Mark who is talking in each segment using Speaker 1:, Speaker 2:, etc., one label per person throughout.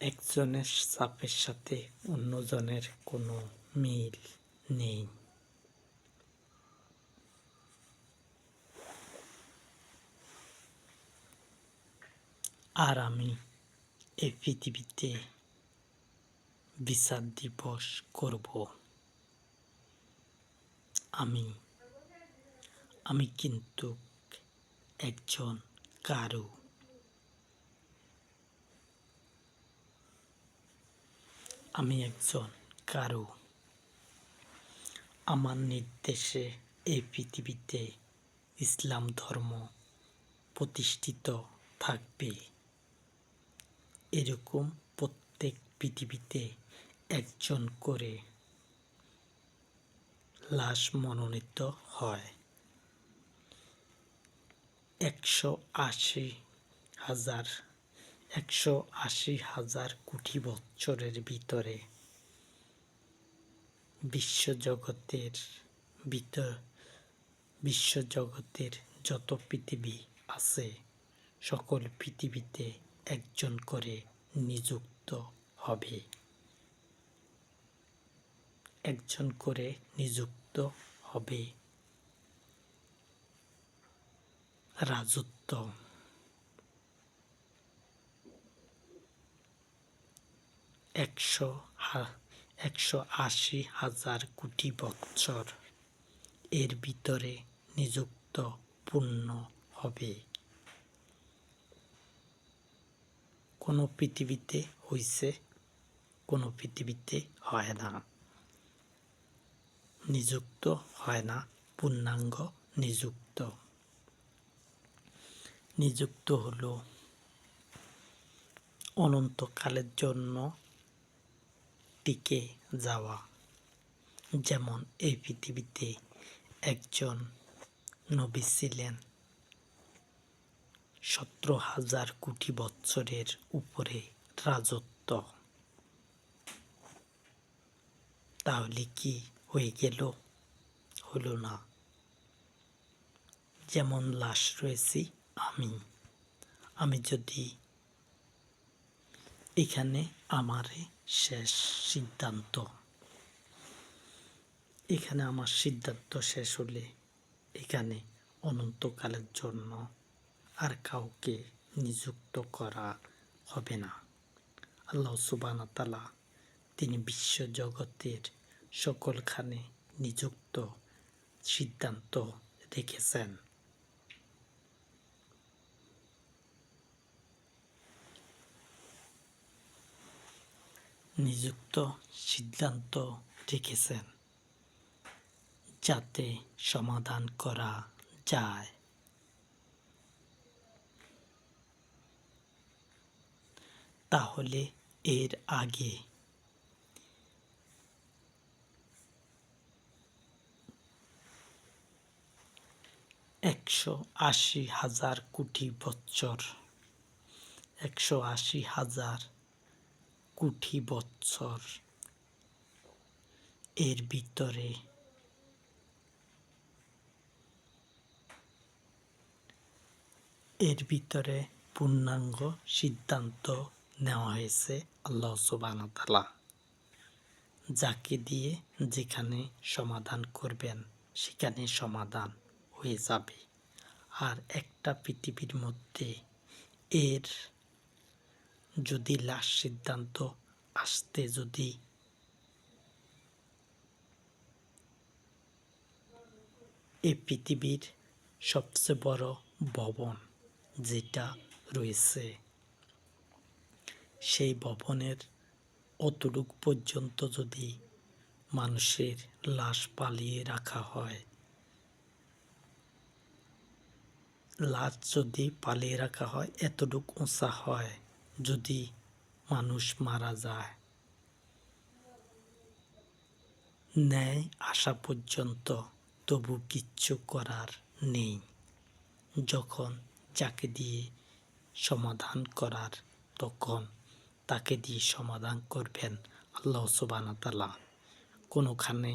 Speaker 1: একজনের চাপের সাথে অন্যজনের কোনো মিল নেই। আর আমি এই পৃথিবীতে বিচার দিবস করব। আমি কিন্তু একজন কারু। আমি একজন কারু। আমার নির্দেশে এই পৃথিবীতে ইসলাম ধর্ম প্রতিষ্ঠিত থাকবে। এরকম প্রত্যেক পৃথিবীতে একজন করে লাশ মনোনীত হয়। 180,000 কোটি বছরের ভিতরে বিশ্বজগতের যত পৃথিবী আছে, সকল পৃথিবীতে একজন করে নিযুক্ত হবে। একজন করে নিযুক্ত হবে রাজত্ব। 180,000 কোটি বছর এর ভিতরে নিযুক্ত পূর্ণ হবে। কোনো পৃথিবীতে হইছে, কোনো পৃথিবীতে হয় না, নিযুক্ত হয় না, পূর্ণাঙ্গ নিযুক্ত হলো অনন্তকালের জন্য টিকে যাওয়া। যেমন এই পৃথিবীতে একজন নবী ছিলেন 17,000 কোটি বছরের উপরে রাজত্ব। তাহলে কি হয়ে গেল? হলো না। যেমন লাশ রয়েছি আমি যদি এখানে আমার সিদ্ধান্ত শেষ হলে এখানে অনন্তকালের জন্য আর কাউকে নিযুক্ত করা হবে না। আল্লাহ সুবহানাহু ওয়া তাআলা তিনি বিশ্বজগতের সকলখানে নিযুক্ত সিদ্ধান্ত রেখেছেন। যাতে সমাধান করা যায়। তাহলে এর আগে 180,000 কোটি বছর 180,000 কোটি বছর এর ভিতরে পূর্ণাঙ্গ সিদ্ধান্ত নেওয়া হয়েছে আল্লাহ সুবহানাহু ওয়া তাআলা। যাকে দিয়ে যেখানে সমাধান করবেন সেখানে সমাধান হয়ে যাবে। আর একটা পৃথিবীর মধ্যে এর যদি লাস্ট সিদ্ধান্ত আসতে যদি এই পৃথিবীর সবচেয়ে বড় ভবন যেটা রয়েছে, সেই ভবনের অতটুক পর্যন্ত যদি মানুষের লাশ পালিয়ে রাখা হয়, এতটুক উঁচা হয়, যদি মানুষ মারা যায়, ন্যায় আসা পর্যন্ত তবু কিচ্ছু করার নেই। যখন যাকে দিয়ে সমাধান করার তখন তাকে দিয়ে সমাধান করবেন আল্লাহ সুবহানাহু ওয়া তাআলা। কোনোখানে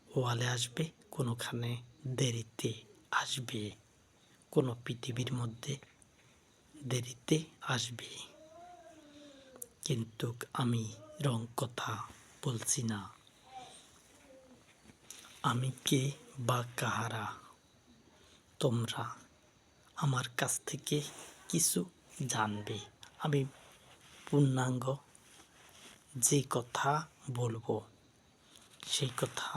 Speaker 1: ওয়ালে আসবে, কোনোখানে দেরিতে আসবে, কোনো পৃথিবীর মধ্যে দেরিতে আসবে। কিন্তু আমি রং কথা বলছি না। আমি কে বা কাহারা, তোমরা আমার কাছ থেকে কিছু জানবে। আমি পূর্ণাঙ্গ যে কথা বলবো, সেই কথা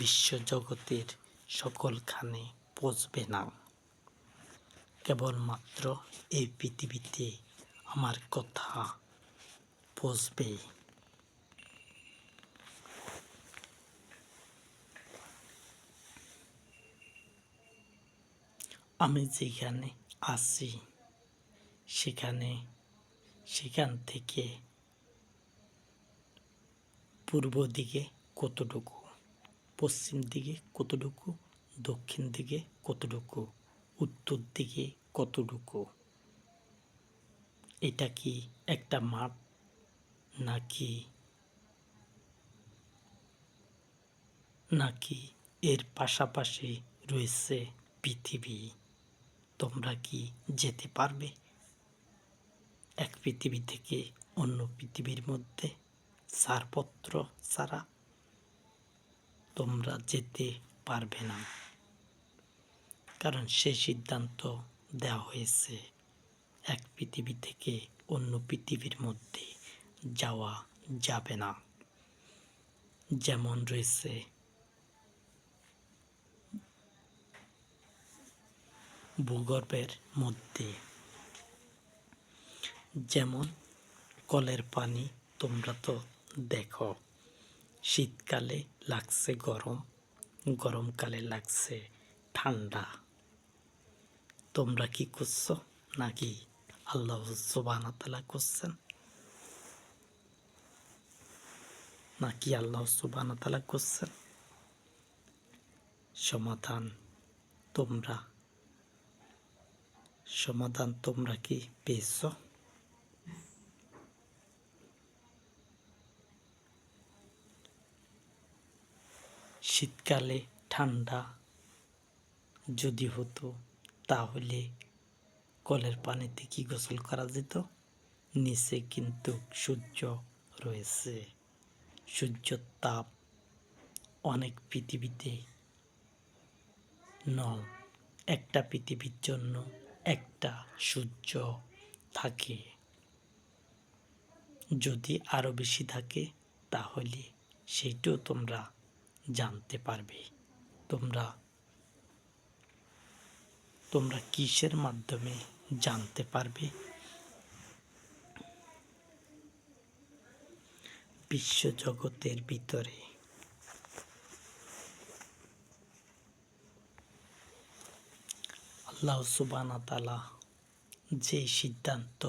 Speaker 1: বিশ্বজগতের সকলখানে পৌঁছবে না। কেবলমাত্র এই পৃথিবীতে আমার কথা পৌঁছবে। আমি যেখানে আছি সেখান থেকে পূর্ব দিকে কতটুকু, পশ্চিম দিকে কতটুকু, দক্ষিণ দিকে কতটুকু, উত্তর দিকে কতটুকু। এটা কি একটা মাঠ, নাকি এর পাশাপাশি রয়েছে পৃথিবী? তোমরা কি যেতে পারবে এক পৃথিবী থেকে অন্য পৃথিবীর মধ্যে ছাড়পত্র ছাড়া? তোমরা যেতে পারবে না, কারণ সেই সিদ্ধান্ত দেওয়া হয়েছে এক পৃথিবী থেকে অন্য পৃথিবীর মধ্যে যাওয়া যাবে না। যেমন রয়েছে ভূগর্ভের মধ্যে, যেমন কলের পানি। তোমরা তো দেখো, শীতকালে লাগছে গরম, গরমকালে লাগছে ঠান্ডা। তোমরা কি করছো, নাকি আল্লাহ সুবহানাহু ওয়া তাআলা করছেন? নাকি আল্লাহ সুবহানাহু ওয়া তাআলা করছেন? সমাধান তোমরা কি পেয়েছো? শীতকালে ঠান্ডা যদি হতো, তাহলে কলের পানিতে কি গোসল করা যেত? নিচে কিন্তু সূর্য রয়েছে, সূর্যের তাপ অনেক পৃথিবীতে নয়। একটা পৃথিবীর জন্য একটা সূর্য থাকে। যদি আরো বেশি থাকে, তাহলে সেইটাও তোমরা জানতে পারবে। তোমরা কিসের মাধ্যমে জানতে পারবে? বিশ্বজগতের ভিতরে আল্লাহ সুবহানাহু ওয়া তাআলা যে সিদ্ধান্ত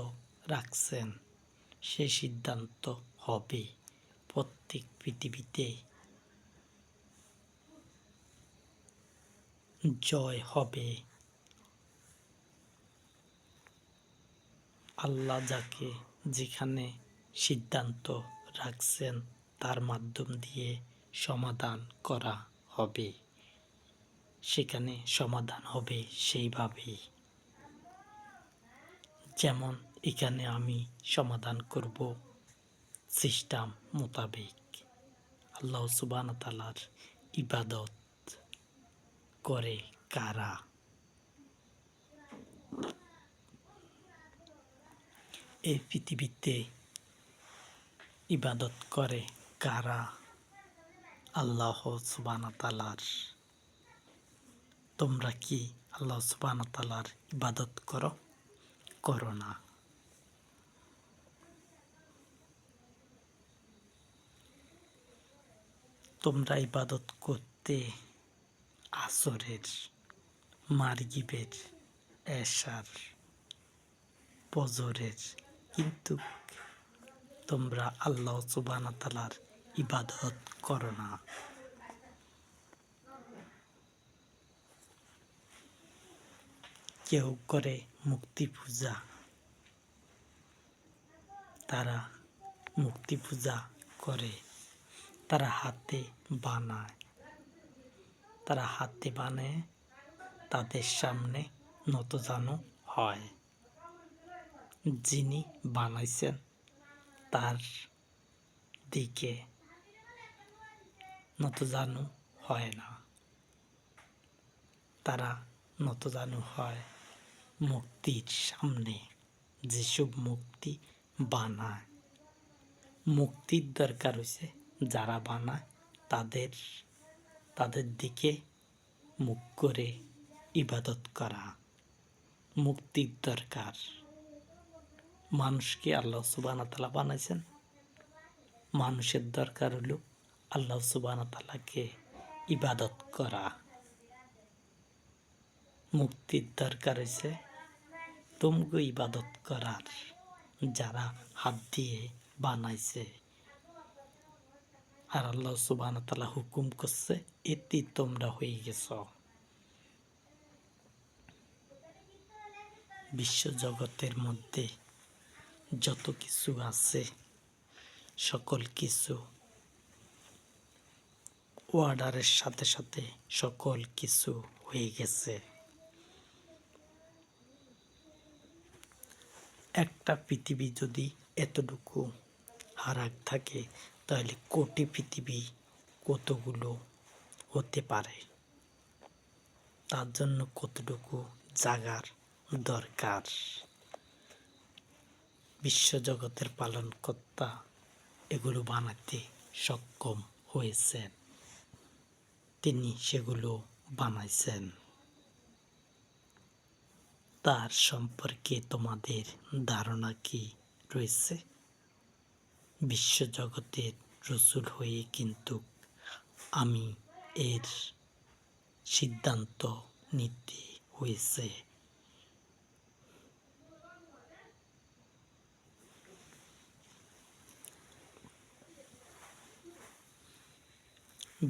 Speaker 1: রাখছেন, সেই সিদ্ধান্ত হবে। প্রত্যেক পৃথিবীতে জয় হবে। আল্লাহ যাকে যেখানে সিদ্ধান্ত রাখছেন, তার মাধ্যম দিয়ে সমাধান করা হবে। সেখানে সমাধান হবে সেইভাবেই। যেমন এখানে আমি সমাধান করব সিস্টেম মোতাবেক। আল্লাহ সুবহানাহু ওয়া তাআলার ইবাদত করে কারা? এই পৃথিবীতে ইবাদত করে কারা? আল্লাহ সুবহানাহু ওয়া তাআলার। তোমরা কি আল্লাহ সুবহানাহু ওয়া তাআলার ইবাদত করো না? তোমরা ইবাদত করতে আসরের, মাগরিবের, এশার, ফজরের, কিন্তু তোমরা আল্লাহ সুবহানাহু ওয়া তাআলার ইবাদত করো না। কেউ করে মূর্তি পূজা, তারা মূর্তি পূজা করে, তারা হাতে বানায়, তাদের সামনে নতজানু হয়। যিনি বানাইছেন তার দিকে নতজানু হয় না, তারা নতজানু হয় মুক্তির সামনে। যেসব মুক্তি বানায়, মুক্তির দরকার হয়েছে যারা বানায় তাদের দিকে মুখ করে ইবাদত করা। মুক্তির দরকার। মানুষকে আল্লাহ সুবহানাহু ওয়া তাআলা বানাইছেন, মানুষের দরকার হলো আল্লাহ সুবহানাহু ওয়া তাআলাকে ইবাদত করা। মুক্তির দরকার হয়েছে তোমকে ইবাদত করার, যারা হাত দিয়ে বানাইছে। আর আল্লাহ সুবহানাহু ওয়া তাআলা হুকুম করছে, এতে তোমরা হয়ে গেছ। বিশ্বজগতের মধ্যে যত কিছু আছে, সকল কিছু অর্ডারের সাথে সাথে সকল কিছু হয়ে গেছে। একটা পৃথিবী যদি এতটুকু হারাক থাকে, তাহলে কোটি পৃথিবী কতগুলো হতে পারে। তার জন্য কতটুকু জাগার দরকার। বিশ্বজগতের পালনকর্তা এগুলো বানাতে সক্ষম হয়েছেন, তিনি সেগুলো বানাইছেন। তার সম্পর্কে তোমাদের ধারণা কি রয়েছে? বিশ্বজগতের রসূল হয়ে কিন্তু আমি এর সিদ্ধান্ত নিতে হয়েছে।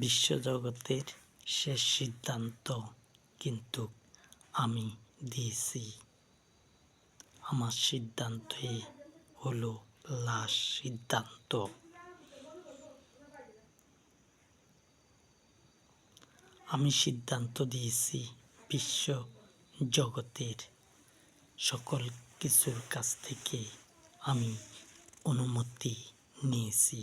Speaker 1: বিশ্বজগতের শেষ সিদ্ধান্ত কিন্তু আমি দিয়েছি। আমার সিদ্ধান্তই হলো লাস্ট সিদ্ধান্ত। আমি সিদ্ধান্ত দিয়েছি বিশ্ব জগতের সকল কিছুর কাছ থেকে আমি অনুমতি নিয়েছি।